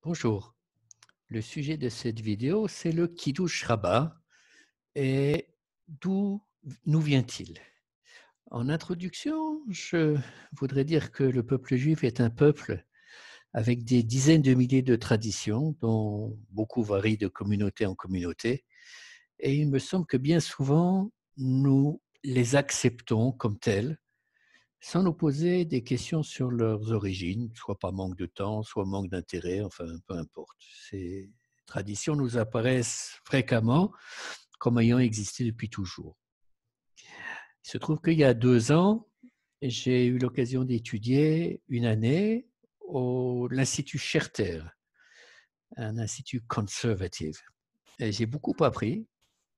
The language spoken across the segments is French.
Bonjour, le sujet de cette vidéo, c'est le Kiddush Rabbah et d'où nous vient-il? En introduction, je voudrais dire que le peuple juif est un peuple avec des dizaines de milliers de traditions, dont beaucoup varient de communauté en communauté. Et il me semble que bien souvent, nous les acceptons comme telles, sans nous poser des questions sur leurs origines, soit par manque de temps, soit manque d'intérêt, enfin peu importe. Ces traditions nous apparaissent fréquemment comme ayant existé depuis toujours. Il se trouve qu'il y a 2 ans, j'ai eu l'occasion d'étudier une année à l'Institut Scherter, un institut conservative. Et j'ai beaucoup appris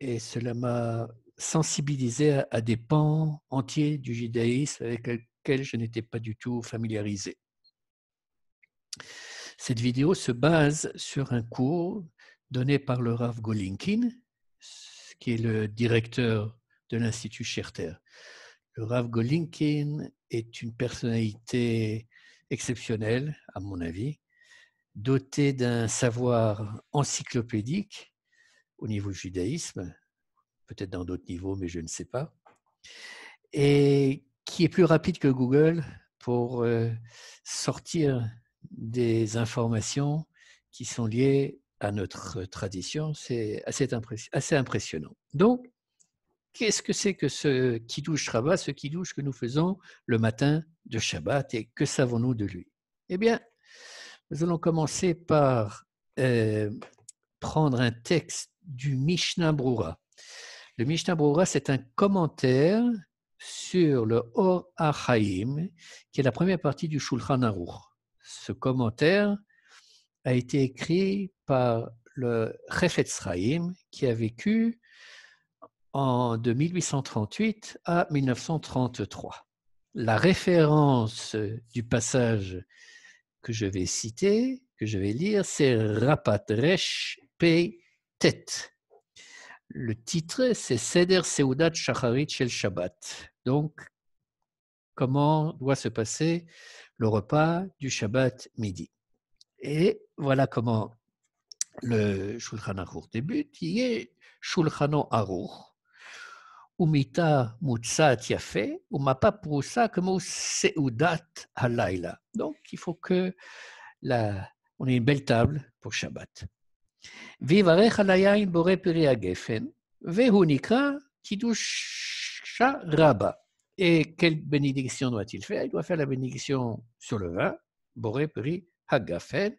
et cela m'a sensibilisé à des pans entiers du judaïsme avec lesquels je n'étais pas du tout familiarisé. Cette vidéo se base sur un cours donné par le Rav Golinkin, qui est le directeur de l'Institut Scherter. Le Rav Golinkin est une personnalité exceptionnelle, à mon avis, dotée d'un savoir encyclopédique au niveau du judaïsme, peut-être dans d'autres niveaux, mais je ne sais pas, et qui est plus rapide que Google pour sortir des informations qui sont liées à notre tradition. C'est assez impressionnant. Donc, qu'est-ce que c'est que ce Kiddush Rabbah, ce Kiddush que nous faisons le matin de Shabbat, et que savons-nous de lui? Eh bien, nous allons commencer par prendre un texte du Mishnah Brura. Le Mishnah Brura, c'est un commentaire sur le Or HaChaim, qui est la première partie du Shulchan Aruch. Ce commentaire a été écrit par le Chefetz Chaim, qui a vécu de 1838 à 1933. La référence du passage que je vais citer, que je vais lire, c'est Rapat Resh Pei Tet. Le titre, c'est Seder Seudat Shacharit Shel Shabbat. Donc, comment doit se passer le repas du Shabbat midi. Et voilà comment le Shulchan Aruch débute. Il est Shulchano Aruch, Umita Mutzat Yafe, Umapa Prusa comme Seudat Halayla. Donc, il faut que on ait une belle table pour Shabbat. ויברך על היין בורא פרי הגפן, והוא נקרא קידושה רבה. Et quelle bénédiction doit-il faire? Il doit faire la bénédiction sur le vin, boré peri hagafen,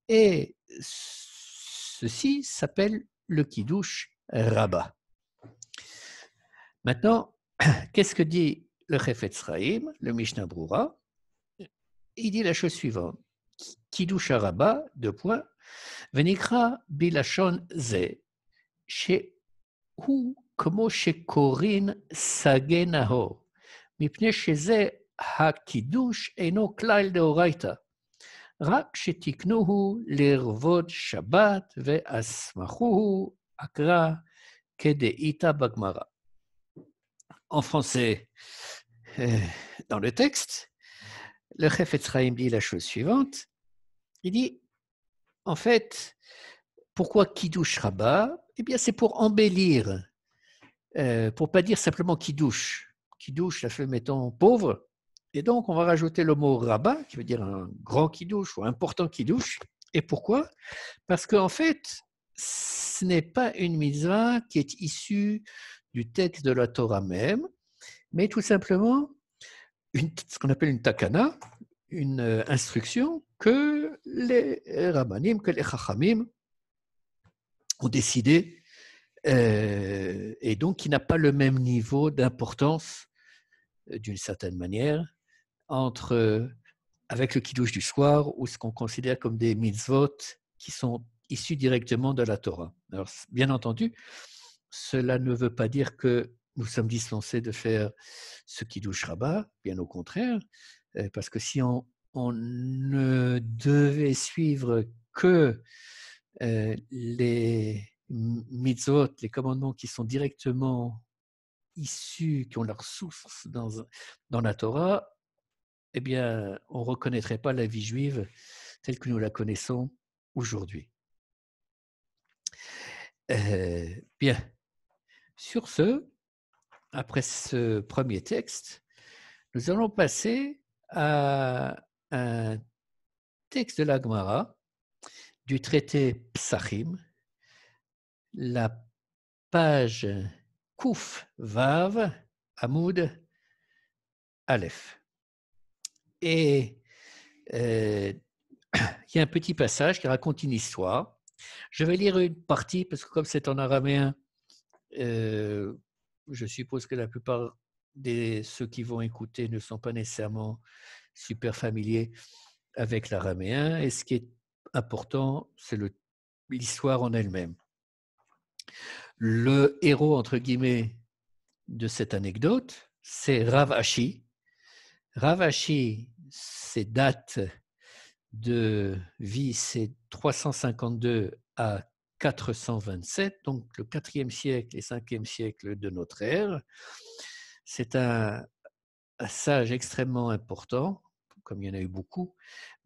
et ceci s'appelle le kiddush rabbah. Maintenant, qu'est-ce que dit le Chefetz Chaim, le Mishnah Brura? Il dit la chose suivante. Kiddush rabbah, 2 points, ונקרא בלשון זה, שהוא כמו שקוראים סגי נהור, מפני שזה הקידוש אינו כלל דאורייתא, רק שתקנוהו לרבוד שבת ואסמכוהו אקרא כדאיתא בגמרא. En français, dans le texte, le Chefetz Chaim dit la chose suivante. Il dit, en fait, pourquoi Kiddush Rabbah? Eh bien, c'est pour embellir, pour ne pas dire simplement Kiddush. Kiddush, ça fait, mettons, pauvre. Et donc, on va rajouter le mot Rabbah, qui veut dire un grand Kiddush ou important Kiddush. Et pourquoi? Parce qu'en fait, ce n'est pas une mitzvah qui est issue du texte de la Torah même, mais tout simplement ce qu'on appelle une takana, une instruction que les rabbanim, que les chachamim ont décidé, et donc qui n'a pas le même niveau d'importance, d'une certaine manière, avec le kiddush du soir ou ce qu'on considère comme des mitzvot qui sont issus directement de la Torah. Alors, bien entendu, cela ne veut pas dire que nous sommes dispensés de faire ce kiddush rabbah, bien au contraire, parce que si on ne devait suivre que les mitzvot, les commandements qui sont directement issus, qui ont leur source dans la Torah, eh bien, on ne reconnaîtrait pas la vie juive telle que nous la connaissons aujourd'hui. Bien, sur ce, après ce premier texte, nous allons passer à un texte de la Gemara du traité Psachim, la page Kouf Vav Hamoud Aleph. Et il y a un petit passage qui raconte une histoire. Je vais lire une partie parce que comme c'est en araméen, je suppose que la plupart de ceux qui vont écouter ne sont pas nécessairement super familiers avec l'araméen. Et ce qui est important, c'est l'histoire en elle-même. Le héros, entre guillemets, de cette anecdote, c'est Rav Ashi. Rav Ashi, ses dates de vie, c'est 352 à 427, donc le 4e siècle et 5e siècle de notre ère. C'est un sage extrêmement important, comme il y en a eu beaucoup,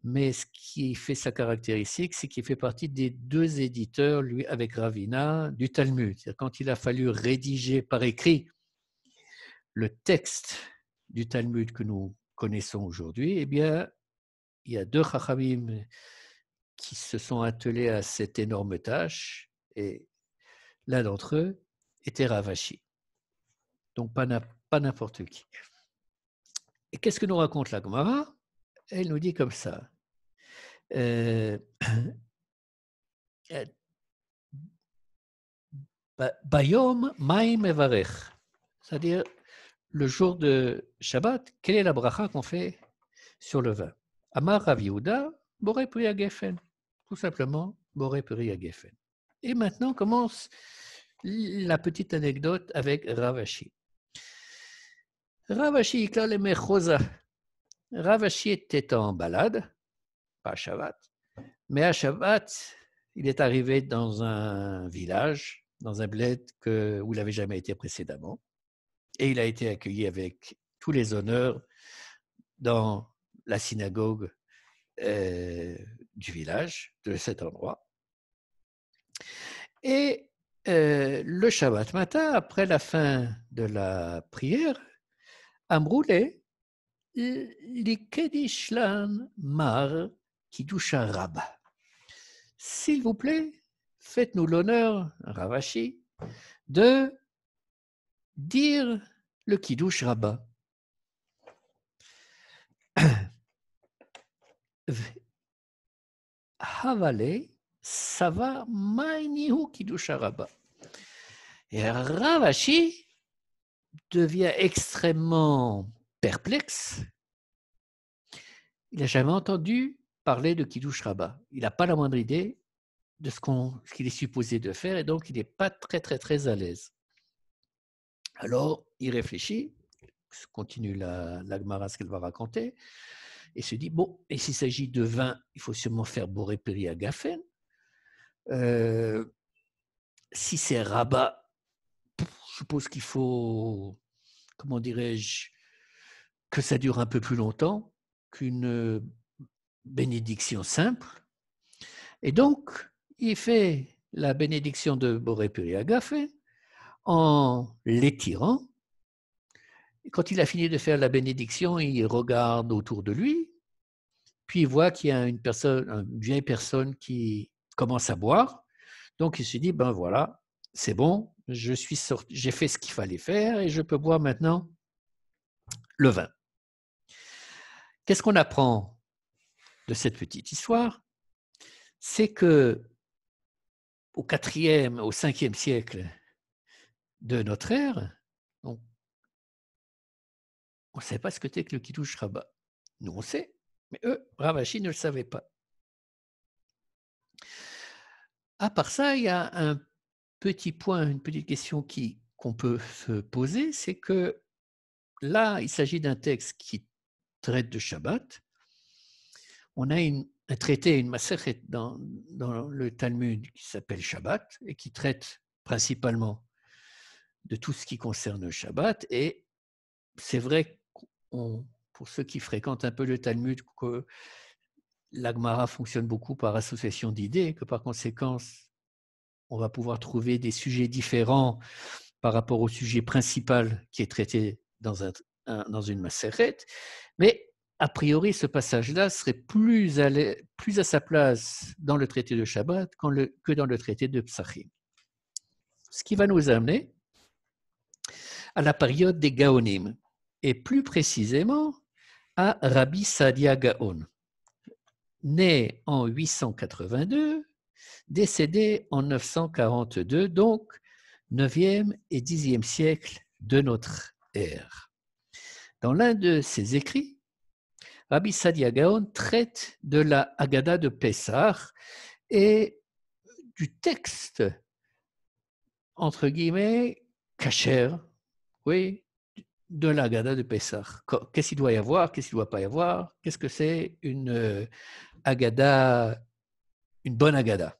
mais ce qui fait sa caractéristique, c'est qu'il fait partie des 2 éditeurs, lui avec Ravina, du Talmud. C'est-à-dire quand il a fallu rédiger par écrit le texte du Talmud que nous connaissons aujourd'hui, eh bien, il y a 2 Chachamim qui se sont attelés à cette énorme tâche, et l'un d'entre eux était Rav Ashi. Donc pas n'importe qui. Et qu'est-ce que nous raconte la Gemara? Elle nous dit comme ça. Bayom Maim Evarech, c'est-à-dire le jour de Shabbat, quelle est la bracha qu'on fait sur le vin? Amar Rav Yehuda, Boré Priya Geffen, tout simplement Boré Priya Geffen. Et maintenant commence la petite anecdote avec Rav Ashi. Rav Ashi Ikla le Mechoza. Rav Ashi était en balade, pas à Shabbat, mais à Shabbat, il est arrivé dans un village, dans un bled où il n'avait jamais été précédemment, et il a été accueilli avec tous les honneurs dans la synagogue du village, de cet endroit. Et le Shabbat matin, après la fin de la prière, Amroulé, Likedishlan Mar Kidusha Rabba. S'il vous plaît, faites-nous l'honneur, Rav Ashi, de dire le Kiddush Rabba. Havale, Sava Mainihu Kiddush Rabba. Et Rav Ashi devient extrêmement perplexe. Il n'a jamais entendu parler de Kiddush Rabba. Il n'a pas la moindre idée de ce qu'il est supposé de faire, et donc il n'est pas très à l'aise. Alors, il réfléchit, continue la Gemara, ce qu'elle va raconter, et se dit, bon, et s'il s'agit de vin, il faut sûrement faire Boré Peri Agafen. Si c'est Rabat, je suppose qu'il faut, comment dirais-je, que ça dure un peu plus longtemps qu'une bénédiction simple. Et donc, il fait la bénédiction de Boré Peri Agafen en l'étirant. Et quand il a fini de faire la bénédiction, il regarde autour de lui, puis il voit qu'il y a une vieille personne qui commence à boire. Donc il se dit, ben voilà, c'est bon, j'ai fait ce qu'il fallait faire et je peux boire maintenant le vin. Qu'est-ce qu'on apprend de cette petite histoire? C'est que au 4e, au 5e siècle de notre ère, on ne sait pas ce que c'est que le Kiddush Rabba. Nous, on sait, mais eux, Rav Ashi ne le savait pas. À part ça, il y a un petit point, une petite question qu'on peut se poser, c'est que là, il s'agit d'un texte qui traite de Shabbat. On a un traité, une masechet dans le Talmud qui s'appelle Shabbat et qui traite principalement de tout ce qui concerne Shabbat. Et c'est vrai, pour ceux qui fréquentent un peu le Talmud, que la Gemara fonctionne beaucoup par association d'idées, que par conséquent, on va pouvoir trouver des sujets différents par rapport au sujet principal qui est traité dans une Maseret. Mais a priori, ce passage-là serait plus à sa place dans le traité de Shabbat que dans le traité de Psachim. Ce qui va nous amener à la période des Gaonim, et plus précisément à Rabbi Sadia Gaon, né en 882, décédé en 942, donc 9e et 10e siècle de notre ère. Dans l'un de ses écrits, Rabbi Sadia Gaon traite de la Haggadah de Pessah et du texte, entre guillemets, kasher, oui, de la Haggadah de Pessah. Qu'est-ce qu'il doit y avoir, qu'est-ce qu'il ne doit pas y avoir, qu'est-ce que c'est une Haggadah, une bonne Haggadah.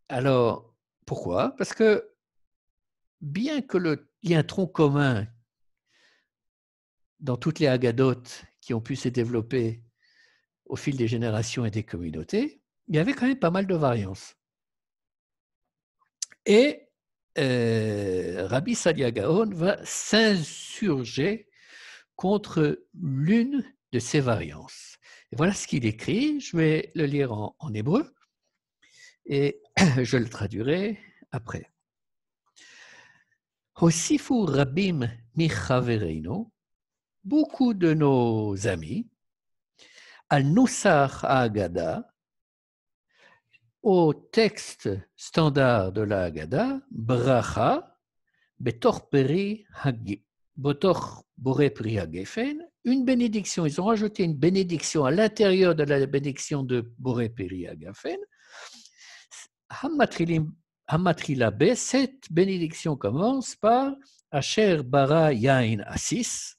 Alors, pourquoi? Parce que bien qu'il y ait un tronc commun dans toutes les Haggadot qui ont pu se développer au fil des générations et des communautés, il y avait quand même pas mal de variances. Et Rabbi Sadia Gaon va s'insurger contre l'une de ces variances. Et voilà ce qu'il écrit, je vais le lire en hébreu et je le traduirai après. Hosifu rabim michavereinu, beaucoup de nos amis, al nusach ha'agada, au texte standard de la Haggadah, bracha, betor boré peri hagefen, une bénédiction. Ils ont rajouté une bénédiction à l'intérieur de la bénédiction de boré peri hagefen. Hamatrila be, cette bénédiction commence par Asher bara yain assis,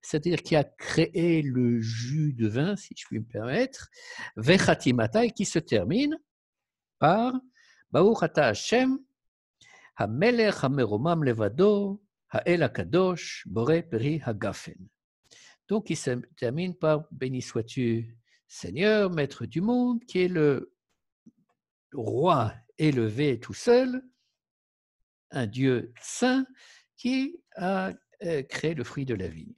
c'est-à-dire qui a créé le jus de vin, si je puis me permettre, vechatimata, qui se termine par Baruch ata Hashem, Hamelech Hameromam Levado, Ha'el HaKadosh, Boré Peri Hagafen. Donc, il se termine par Béni sois-tu, Seigneur, Maître du monde, qui est le roi élevé tout seul, un Dieu saint qui a créé le fruit de la vigne.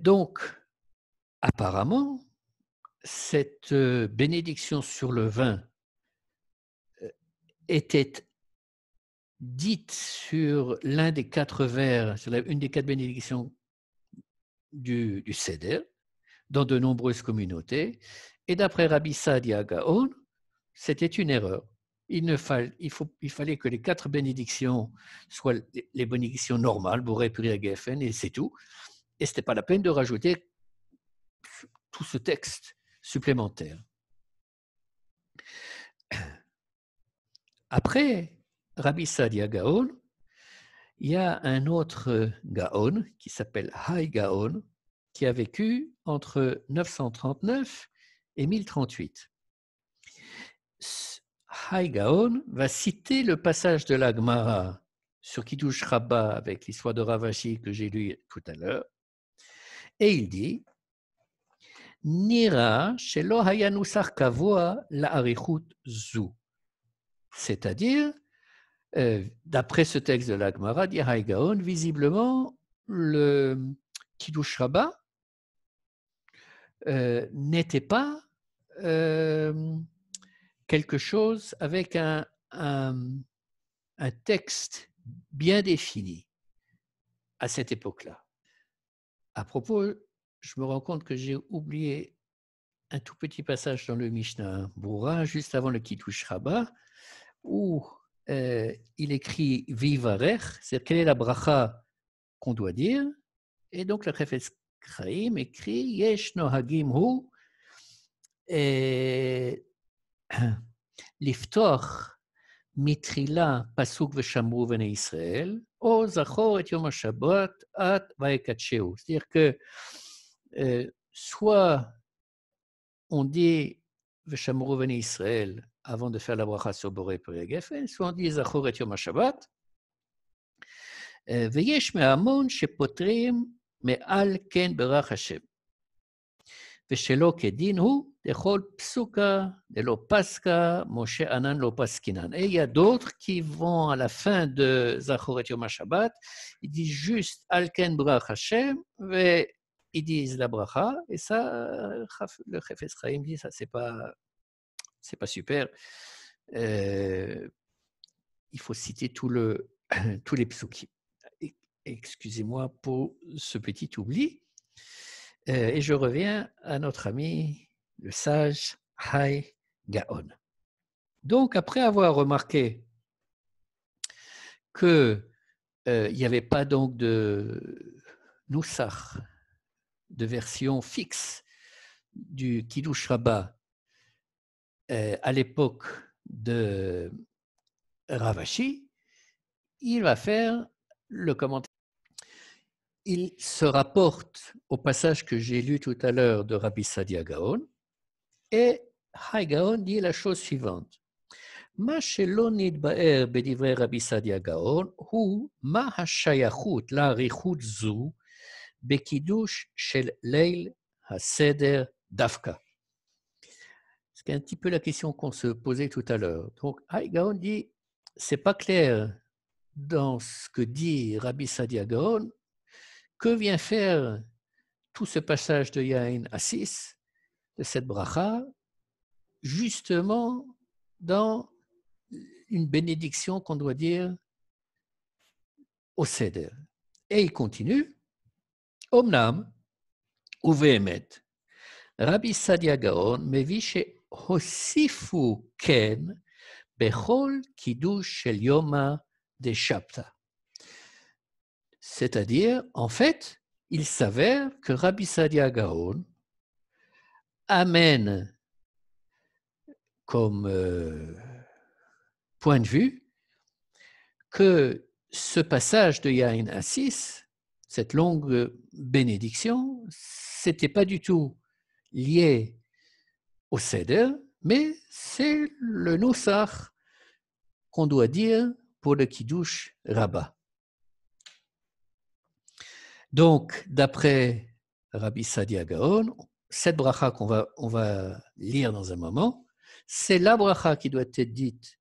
Donc, apparemment, cette bénédiction sur le vin était dite sur l'un des 4 vers, sur une des 4 bénédictions du Seder, dans de nombreuses communautés. Et d'après Rabbi Sadia Gaon, c'était une erreur. Il fallait que les 4 bénédictions soient les bénédictions normales, Boré Peri Geffen, et c'est tout. Et ce n'était pas la peine de rajouter tout ce texte supplémentaire. Après Rabbi Sadia Gaon, il y a un autre Gaon qui s'appelle Hai Gaon, qui a vécu entre 939 et 1038. Hai Gaon va citer le passage de la Gemara sur Kiddush Rabbah avec l'histoire de Rav Ashi que j'ai lu tout à l'heure, et il dit Nira shelo haya nusach kavua la'arichut zu, c'est-à-dire d'après ce texte de la Gemara, dit Hai Gaon, visiblement le Kiddush Rabbah n'était pas quelque chose avec un texte bien défini à cette époque-là. À propos, je me rends compte que j'ai oublié un tout petit passage dans le Mishnah Brura, juste avant le Kiddush Rabbah, où il écrit Vivarech, c'est quelle est la bracha qu'on doit dire, et donc le Chafetz Chaim écrit Yesh nohagim hu liftoch mitrila pasuk v'shamru v'nei Israël o zachor et yom ha-shabbat at va'ekatsheu. C'est-à-dire que soit on dit v'shamru v'nei Israël avant de faire la bracha sur Boré Peri Geffen, soit on dit Zachor et Yom HaShabbat. Veyesh me'amon shepotrim mais al ken berach Hashem. ושלא כדין הוא, לכל פסוקה, דלא פסקה, משה ענן לא פסקינן. Et il y a d'autres qui vont à la fin de Zachoret Yom HaShabbat, ils disent juste Al Ken Brach Hashem, et ils disent la bracha, et ça, le Chefetz Chaim dit, ça, c'est pas super. Il faut citer tous les psukim. Excusez-moi pour ce petit oubli. Et je reviens à notre ami, le sage Hai Gaon. Donc, après avoir remarqué qu'il n'y avait pas donc de Noussach, de version fixe du Kiddush Rabbah à l'époque de Rav Ashi, il va faire le commentaire. Il se rapporte au passage que j'ai lu tout à l'heure de Rabbi Sadia Gaon, et Hai Gaon dit la chose suivante. מה שלא נתבאר בדברי רבי סעדיה גאון הוא מה השייכות לאריכות זו בקידוש של ליל הסדר דווקא. C'est un petit peu la question qu'on se posait tout à l'heure. Donc, Hai Gaon dit, c'est pas clair dans ce que dit Rabbi Sadia Gaon, que vient faire tout ce passage de Yain à 6, de cette bracha, justement dans une bénédiction qu'on doit dire au Seder. Et il continue, Omnam, ובאמת, רבי סעדיה גאון מביא שהוסיפו כן בכל קידוש של יומא דשבתא. C'est-à-dire, en fait, il s'avère que Rabbi Sadia Gaon amène comme point de vue que ce passage de Yain à 6, cette longue bénédiction, ce n'était pas du tout lié au Seder, mais c'est le Noussach qu'on doit dire pour le Kiddush Rabbah. Donc, d'après Rabbi Sadia Gaon, cette bracha qu'on va lire dans un moment, c'est la bracha qui doit être dite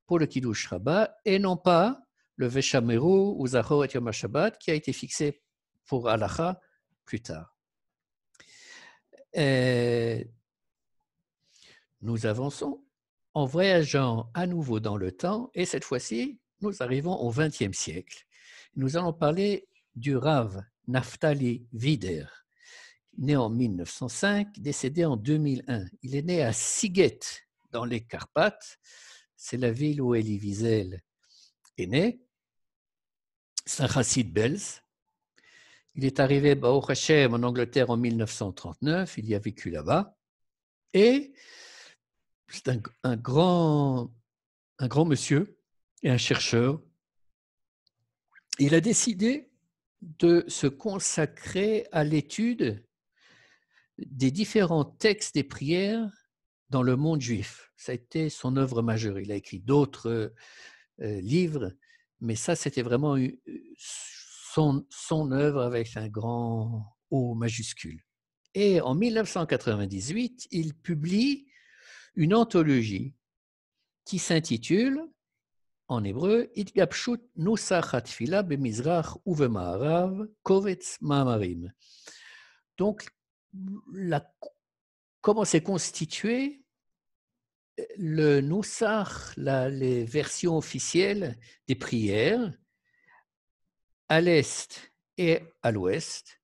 pour le Kiddush Rabbah et non pas le Veshameru ou Zachoret Yom HaShabbat qui a été fixé pour Halacha plus tard. Et nous avançons en voyageant à nouveau dans le temps et cette fois-ci, nous arrivons au XXe siècle. Nous allons parler du Rav Naftali Vider, né en 1905, décédé en 2001. Il est né à Siget, dans les Carpates. C'est la ville où Elie Wiesel est né. C'est un chassid belge. Il est arrivé Baruch Hashem en Angleterre en 1939. Il y a vécu là-bas. Et c'est un grand monsieur et un chercheur. Il a décidé de se consacrer à l'étude des différents textes des prières dans le monde juif. Ça a été son œuvre majeure. Il a écrit d'autres livres, mais ça, c'était vraiment son œuvre avec un grand O majuscule. Et en 1998, il publie une anthologie qui s'intitule, en hébreu, Itgabshut Nusach HaTfila Bemizrach Uvema'arav Kovetz Ma'amarim. Donc, comment c'est constitué le Nusach, les versions officielles des prières à l'est et à l'ouest,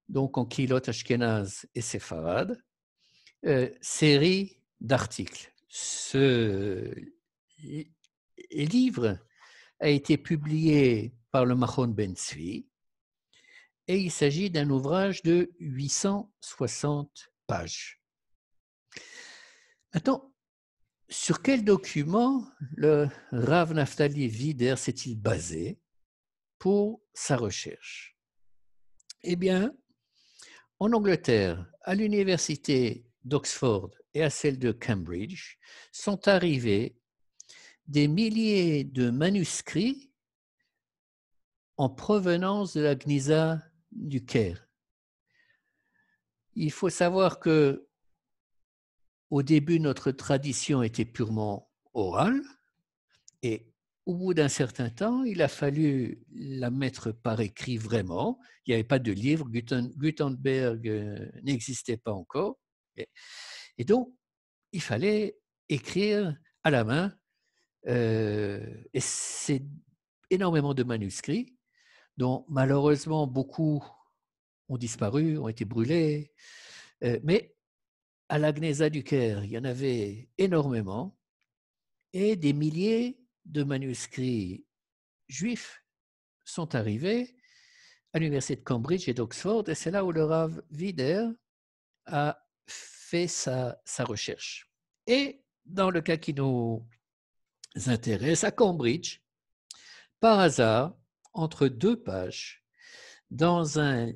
donc en Kilot Ashkenaz et Séfarad, série d'articles. Ce livre a été publié par le Machon Ben Tzvi et il s'agit d'un ouvrage de 860 pages. Maintenant, sur quel document le Rav Naftali Vider s'est-il basé pour sa recherche? Eh bien, en Angleterre, à l'université d'Oxford et à celle de Cambridge, sont arrivés des milliers de manuscrits en provenance de la Gniza du Caire. Il faut savoir que au début, notre tradition était purement orale et au bout d'un certain temps, il a fallu la mettre par écrit vraiment. Il n'y avait pas de livre, Gutenberg n'existait pas encore. Et donc, il fallait écrire à la main. Et c'est énormément de manuscrits dont malheureusement beaucoup ont disparu, ont été brûlés. Mais à la Gnesa du Caire, il y en avait énormément et des milliers de manuscrits juifs sont arrivés à l'université de Cambridge et d'Oxford, et c'est là où le Rav Wider a fait sa recherche. Et dans le cas qui nous intéresse, à Cambridge, par hasard, entre deux pages, dans un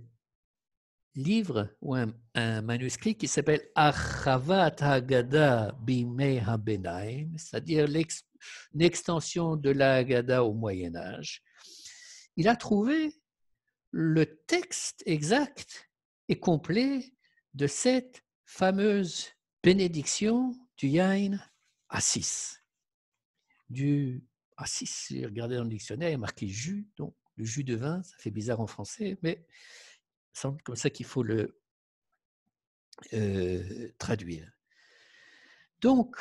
livre ou un manuscrit qui s'appelle Achavat Haggadah Bimei HaBenaim, c'est-à-dire une extension de la Haggadah au Moyen-Âge, il a trouvé le texte exact et complet de cette fameuse bénédiction du Yain Assis. Du Assis, j'ai regardé dans le dictionnaire, il y a marqué jus, donc le jus de vin, ça fait bizarre en français, mais c'est comme ça qu'il faut le traduire. Donc,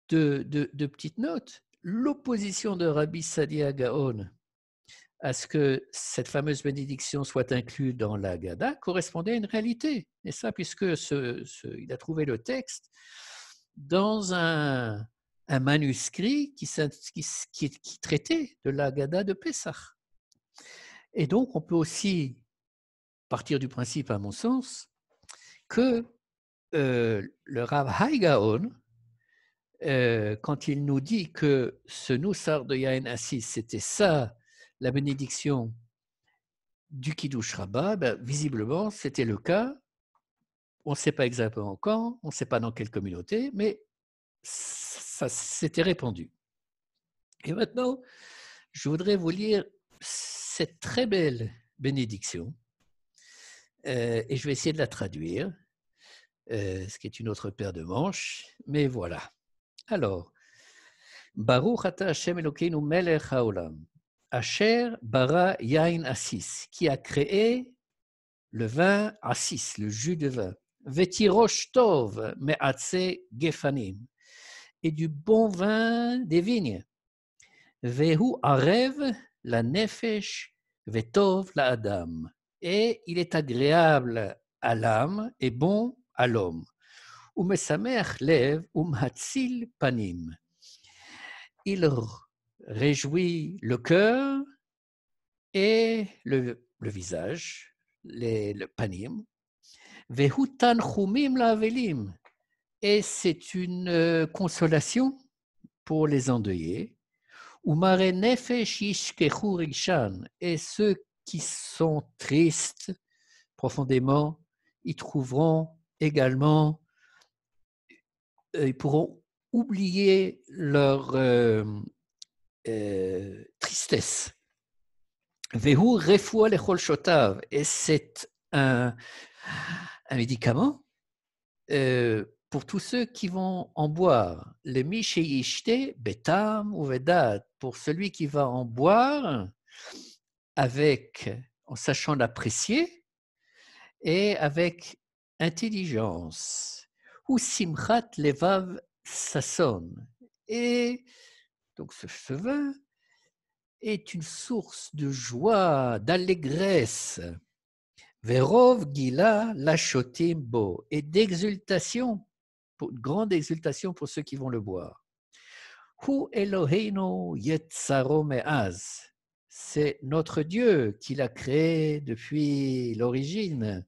de petites notes, l'opposition de Rabbi Sadia Gaon à ce que cette fameuse bénédiction soit inclue dans la Haggadah correspondait à une réalité. Et ça, puisque il a trouvé le texte dans un manuscrit qui traitait de la Haggadah de Pessah. Et donc, on peut aussi partir du principe, à mon sens, que le Rav Hai Gaon, quand il nous dit que ce Noussar de Yain Assis, c'était ça, la bénédiction du Kiddush Rabbah, ben, visiblement, c'était le cas. On ne sait pas exactement quand, on ne sait pas dans quelle communauté, mais ça s'était répandu. Et maintenant, je voudrais vous lire cette très belle bénédiction, et je vais essayer de la traduire, ce qui est une autre paire de manches, mais voilà. Alors, Baruch ata Hashem Elokeinu melech haolam, Asher bara yain assis, qui a créé le vin assis, le jus de vin, vetirosh tov me'atse gefanim, et du bon vin des vignes, vehu arev la nefesh vetov la adam, et il est agréable à l'âme et bon à l'homme. Umesamech lev umhatzil panim, il réjouit le cœur et le visage, le panim. Vehu tanchumim la'avelim, et c'est une consolation pour les endeuillés. Umare nefesh yishkechu rishan, et ceux qui sont tristes profondément, ils trouveront également, ils pourront oublier leur tristesse. Vehu refoua lechol shotav, et c'est un médicament pour tous ceux qui vont en boire. Le misheyishte betam ou vedat, pour celui qui va en boire en sachant l'apprécier et avec intelligence. Ou simchat levav sasson, et donc ce vin est une source de joie, d'allégresse, verov gila lachotim bo, et d'exultation, de grande exultation pour ceux qui vont le boire. Hu Eloheinu yetzaro me'az, c'est notre Dieu qui l'a créé depuis l'origine.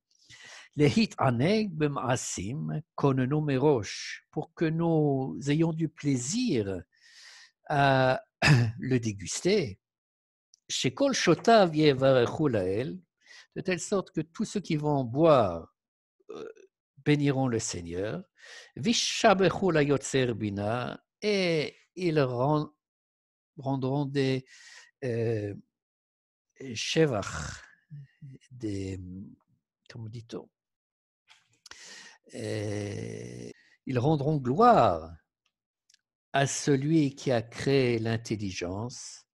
Lehit aneg b'ma'asim konenu merosh, pour que nous ayons du plaisir à le déguster. Shekol shotav yevarechu lael, de telle sorte que tous ceux qui vont boire béniront le Seigneur. Vishabechu la yotzer bina, et ils rendront des shevach, comment dit-on, ils rendront gloire à celui qui a créé l'intelligence,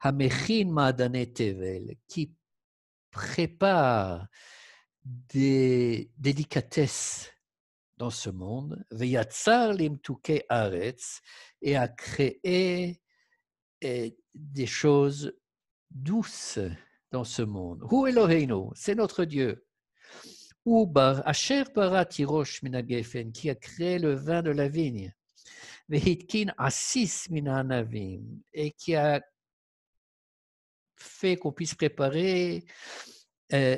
Hamechin Ma'adane Tevel, qui prépare des délicatesses dans ce monde, Veyatzar Limtuke Aretz, et a créé des choses douces dans ce monde. Hu Eloheinu, c'est notre Dieu. Ou Asher bara tirosh min hagefen, qui a créé le vin de la vigne. Vehitkin asis min hanavim, et qui a fait qu'on puisse préparer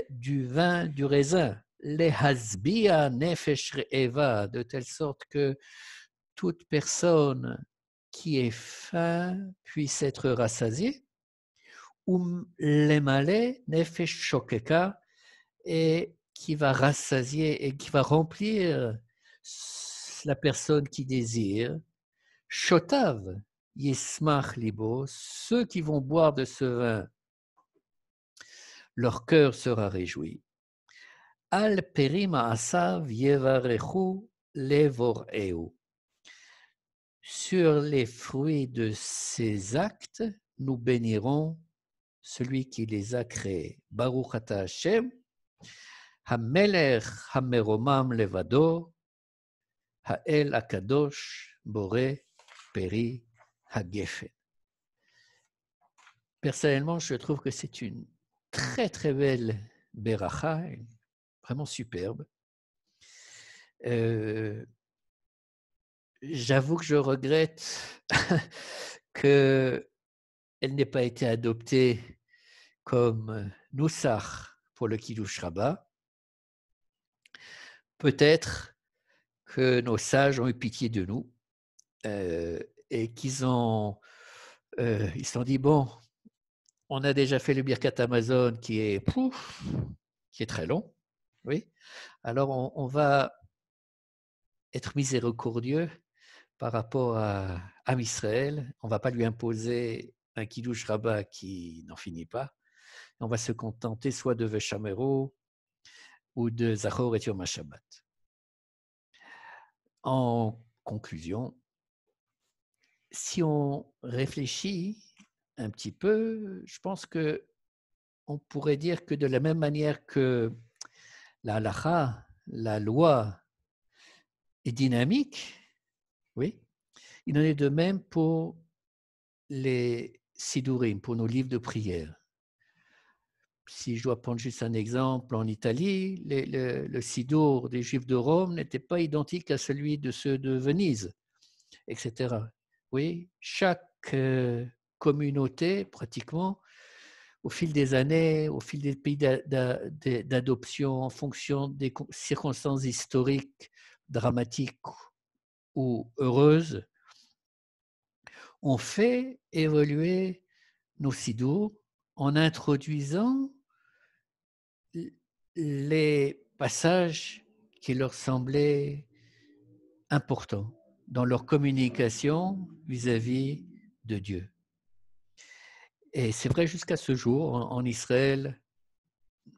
du vin, du raisin. Les hasbia nefesh re'eva, de telle sorte que toute personne qui est faim puisse être rassasiée. Lemale nefesh shokeka, et qui va rassasier et qui va remplir la personne qui désire. Shotav yismach libo, ceux qui vont boire de ce vin, leur cœur sera réjoui. Al perim ha'asav yevarechu levoreu. Sur les fruits de ces actes, nous bénirons celui qui les a créés. Baruch ata Hashem, Hamelech Hameromam Levado, Ha'el Akadosh Boré Peri Hagefen. Personnellement, je trouve que c'est une très très belle beracha, vraiment superbe. J'avoue que je regrette qu'elle n'ait pas été adoptée comme Noussach pour le Kiddush Rabbah. Peut-être que nos sages ont eu pitié de nous et qu'ils ils se sont dit, bon, on a déjà fait le Birkat Amazon qui est très long, oui. Alors on va être miséricordieux par rapport à Am Israël. On ne va pas lui imposer un Kiddush Rabbah qui n'en finit pas. On va se contenter soit de Veshamero ou de Zachor et Yom HaShabbat. En conclusion, si on réfléchit un petit peu, je pense que on pourrait dire que de la même manière que la halakha, la loi, est dynamique, oui, il en est de même pour les sidurim, pour nos livres de prière. Si je dois prendre juste un exemple, en Italie, le sidour des Juifs de Rome n'était pas identique à celui de ceux de Venise, etc. Oui, chaque communauté, pratiquement, au fil des années, au fil des pays d'adoption, en fonction des circonstances historiques, dramatiques ou heureuses, on fait évoluer nos sidours en introduisant les passages qui leur semblaient importants dans leur communication vis-à-vis de Dieu. Et c'est vrai jusqu'à ce jour, en Israël,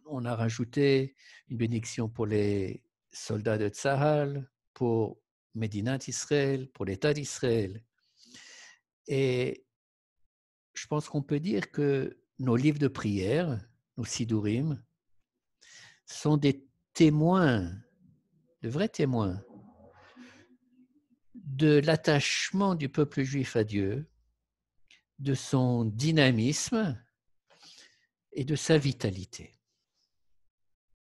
on a rajouté une bénédiction pour les soldats de Tzahal, pour Médinat Israël, pour l'État d'Israël. Et je pense qu'on peut dire que nos livres de prière, nos sidurim, sont des témoins, de vrais témoins, de l'attachement du peuple juif à Dieu, de son dynamisme et de sa vitalité.